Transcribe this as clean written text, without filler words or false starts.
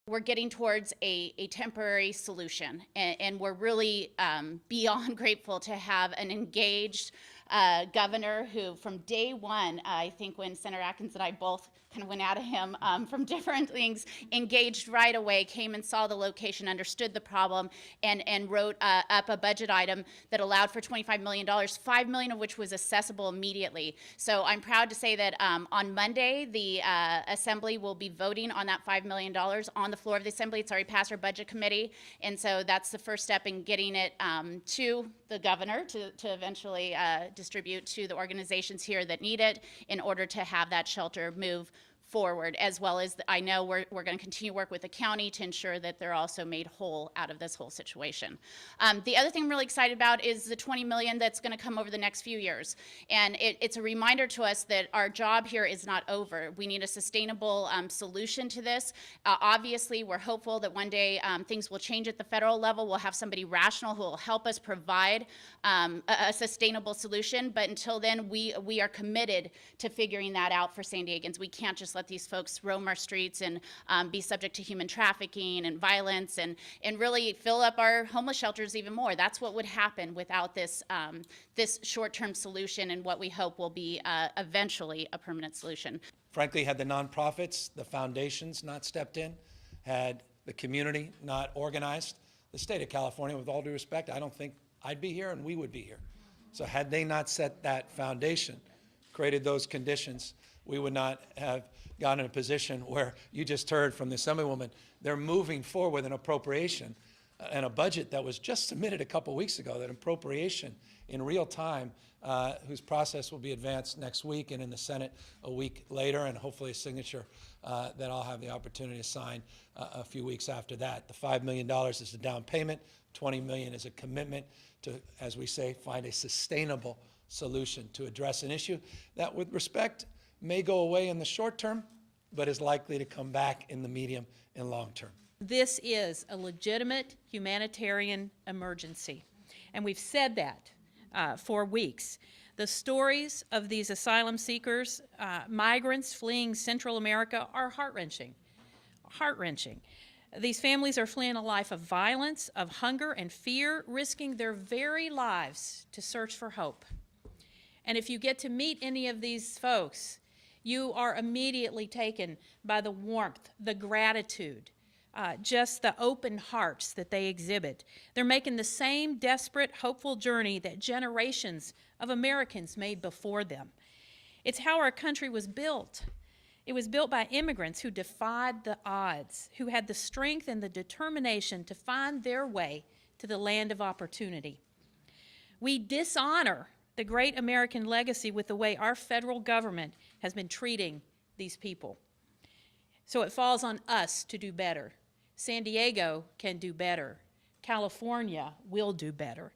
We're getting towards a temporary solution, and we're really beyond grateful to have an engaged governor who, from day one, I think when Senator Atkins and I both kind of went out of him from different things, engaged right away, came and saw the location, understood the problem, and wrote up a budget item that allowed for $25 million, $5 million of which was accessible immediately. So I'm proud to say that on Monday, the Assembly will be voting on that $5 million on the floor of the Assembly. It's already passed our Budget Committee, and so that's the first step in getting it to the governor to eventually distribute to the organizations here that need it in order to have that shelter move forward, as well as I know we're going to continue to work with the county to ensure that they're also made whole out of this whole situation. The other thing I'm really excited about is the $20 million that's going to come over the next few years. And it's a reminder to us that our job here is not over. We need a sustainable solution to this. Obviously, we're hopeful that one day things will change at the federal level. We'll have somebody rational who will help us provide a sustainable solution. But until then, we are committed to figuring that out for San Diegans. We can't just let these folks roam our streets and be subject to human trafficking and violence and really fill up our homeless shelters even more. That's what would happen without this, this short-term solution and what we hope will be eventually a permanent solution. Frankly, had the nonprofits, the foundations not stepped in, had the community not organized, the state of California, with all due respect, I don't think I'd be here and we would be here. So had they not set that foundation, created those conditions, we would not have gotten in a position where you just heard from the Assemblywoman, they're moving forward with an appropriation and a budget that was just submitted a couple weeks ago, that appropriation in real time, whose process will be advanced next week and in the Senate a week later, and hopefully a signature that I'll have the opportunity to sign a few weeks after that. The $5 million is a down payment, $20 million is a commitment to, as we say, find a sustainable solution to address an issue that, with respect, may go away in the short term, but is likely to come back in the medium and long term. This is a legitimate humanitarian emergency, and we've said that for weeks. The stories of these asylum seekers, migrants fleeing Central America, are heart-wrenching. Heart-wrenching. These families are fleeing a life of violence, of hunger and fear, risking their very lives to search for hope. And if you get to meet any of these folks, you are immediately taken by the warmth, the gratitude, just the open hearts that they exhibit. They're making the same desperate, hopeful journey that generations of Americans made before them. It's how our country was built. It was built by immigrants who defied the odds, who had the strength and the determination to find their way to the land of opportunity. We dishonor the great American legacy with the way our federal government has been treating these people. So it falls on us to do better. San Diego can do better. California will do better.